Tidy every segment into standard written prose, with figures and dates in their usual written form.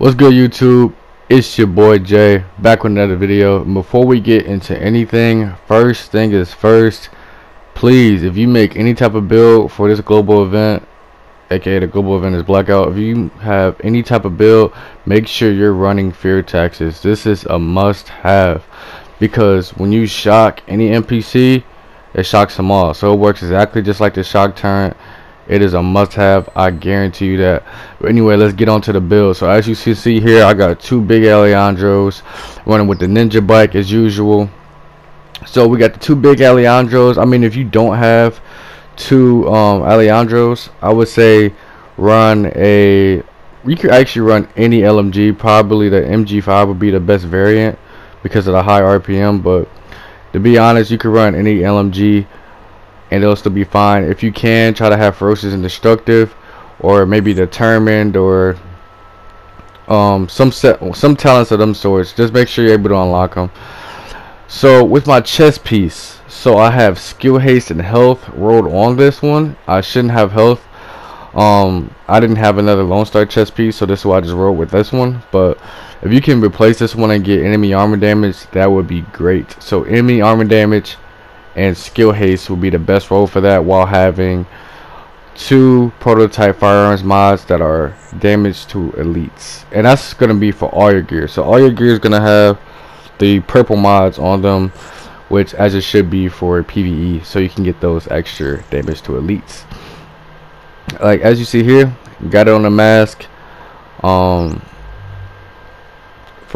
What's good, YouTube? It's your boy Jay, back with another video. And before we get into anything, first thing is first, please, if you make any type of build for this global event, aka the global event is Blackout, if you have any type of build, make sure you're running fear taxes. This is a must have, because when you shock any NPC, it shocks them all. So it works exactly just like the shock turret. It is a must-have, I guarantee you that. But anyway, let's get on to the build. So as you can see here, I got two big Alejandros running with the ninja bike as usual. So we got the two big Alejandros. I mean, if you don't have two Alejandros, I would say you could actually run any LMG. Probably the MG5 would be the best variant because of the high RPM, but to be honest, you could run any LMG and it'll still be fine. If you can, try to have ferocious and destructive, or maybe determined, or some talents of them sorts. Just make sure you're able to unlock them. So with my chest piece, so I have skill haste and health rolled on this one. I shouldn't have health. I didn't have another Lone Star chest piece, so this is why I just rolled with this one. But if you can replace this one and get enemy armor damage, that would be great. So enemy armor damage and skill haste will be the best roll for that, while having two prototype firearms mods that are damage to elites, and that's going to be for all your gear. So all your gear is going to have the purple mods on them, which as it should be for PvE, so you can get those extra damage to elites. Like as you see here, got it on the mask. For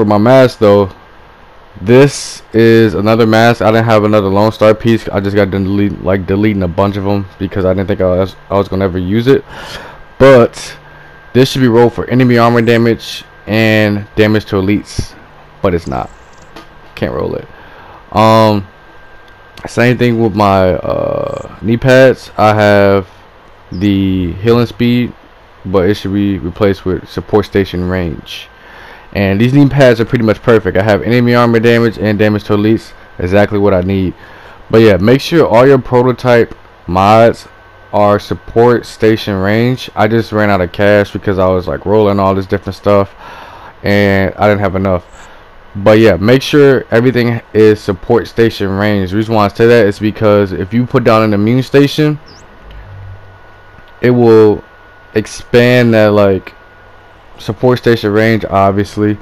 my mask though, this is another mask. I didn't have another Lone Star piece. I just got done deleting a bunch of them because I didn't think I was gonna ever use it. But this should be rolled for enemy armor damage and damage to elites, but it's not. Can't roll it. Same thing with my knee pads. I have the healing speed, but it should be replaced with support station range. And these knee pads are pretty much perfect. I have enemy armor damage and damage to elites, exactly what I need. But yeah, make sure all your prototype mods are support station range. I just ran out of cash because I was like rolling all this different stuff and I didn't have enough. But yeah, make sure everything is support station range. The reason why I say that is because if you put down an immune station, it will expand that like support station range, obviously,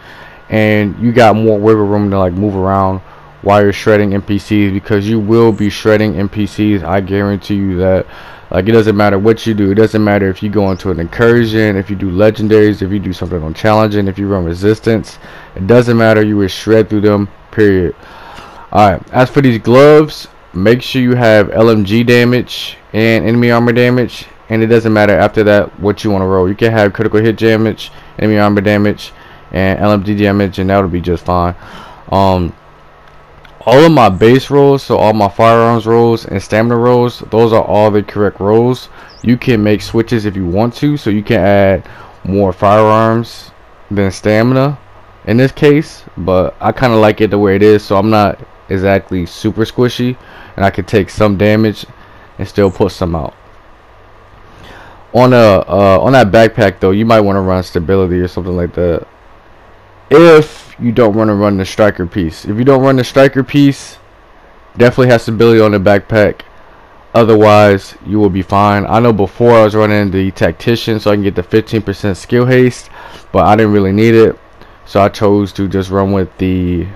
and you got more wiggle room to like move around while you're shredding NPCs, because you will be shredding NPCs. I guarantee you that. Like, it doesn't matter what you do. It doesn't matter if you go into an incursion, if you do legendaries, if you do something on challenging, if you run resistance, it doesn't matter. You will shred through them, period. Alright, as for these gloves, make sure you have LMG damage and enemy armor damage. And it doesn't matter after that what you want to roll. You can have critical hit damage, enemy armor damage, and LMG damage, and that'll be just fine. All of my base rolls, so all my firearms rolls and stamina rolls, those are all the correct rolls. You can make switches if you want to, so you can add more firearms than stamina in this case, but I kind of like it the way it is, so I'm not exactly super squishy, and I can take some damage and still put some out. On that backpack though, you might want to run stability or something like that, if you don't want to run the striker piece. If you don't run the striker piece, definitely have stability on the backpack, otherwise you will be fine. I know before I was running the tactician so I can get the 15% skill haste, but I didn't really need it, so I chose to just run with the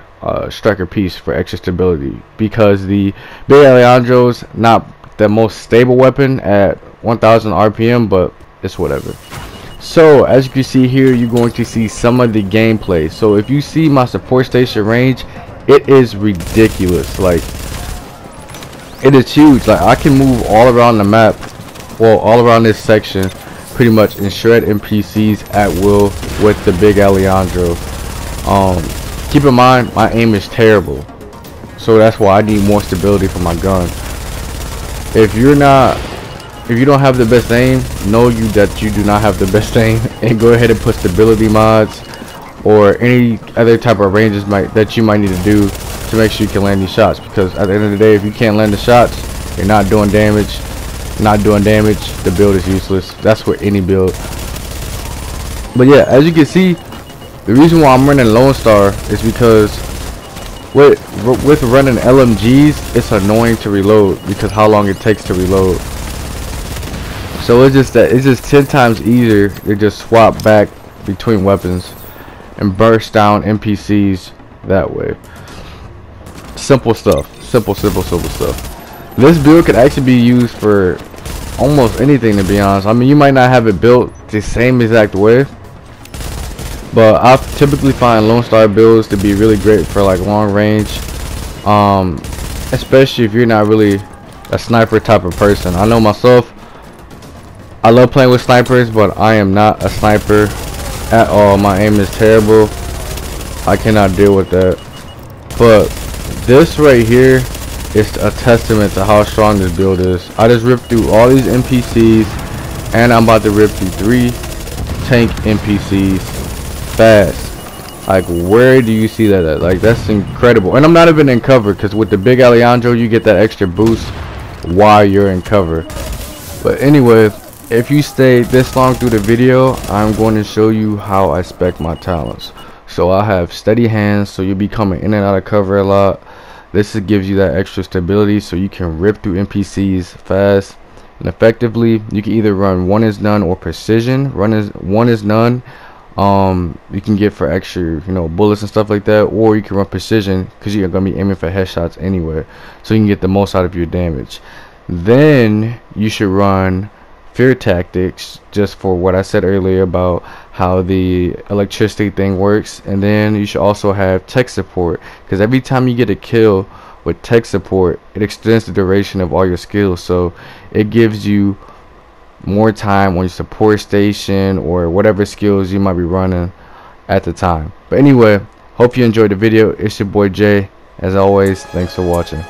striker piece for extra stability, because the big Alejandro's not the most stable weapon at 1000 RPM, but it's whatever. So as you can see here, you're going to see some of the gameplay. So if you see my support station range, it is ridiculous. Like, it is huge. Like, I can move all around the map, well, all around this section pretty much, and shred NPCs at will with the big Alejandro. Keep in mind, my aim is terrible, so that's why I need more stability for my gun. If you don't have the best aim, know that you do not have the best aim, and go ahead and put stability mods or any other type of ranges that you might need to do to make sure you can land these shots, because at the end of the day, if you can't land the shots, you're not doing damage. The build is useless. That's for any build. But yeah, as you can see, The reason why I'm running Lone Star is because with running LMGs, it's annoying to reload because how long it takes to reload. So it's just 10 times easier to just swap back between weapons and burst down NPCs that way. Simple stuff. Simple stuff. This build could actually be used for almost anything, to be honest. I mean, you might not have it built the same exact way, but I typically find Lone Star builds to be really great for like long range, especially if you're not really a sniper type of person. I know myself, I love playing with snipers, but I am not a sniper at all. My aim is terrible. I cannot deal with that. But this right here is a testament to how strong this build is. I just ripped through all these NPCs, and I'm about to rip through 3 tank NPCs fast. Like, where do you see that at? Like, that's incredible. And I'm not even in cover, because with the big Alejandro you get that extra boost while you're in cover. But anyway, if you stay this long through the video, I'm going to show you how I spec my talents. So I have steady hands, so you'll be coming in and out of cover a lot. This gives you that extra stability, so you can rip through NPCs fast and effectively. You can either run one is none or precision. One is none. You can get for extra, you know, bullets and stuff like that, or you can run precision because you're gonna be aiming for headshots anyway, so you can get the most out of your damage. Then you should run fear tactics, just for what I said earlier about how the electricity thing works. And then you should also have tech support, because every time you get a kill with tech support, it extends the duration of all your skills, so it gives you more time on your support station or whatever skills you might be running at the time. But anyway, hope you enjoyed the video. It's your boy Jay. As always, thanks for watching.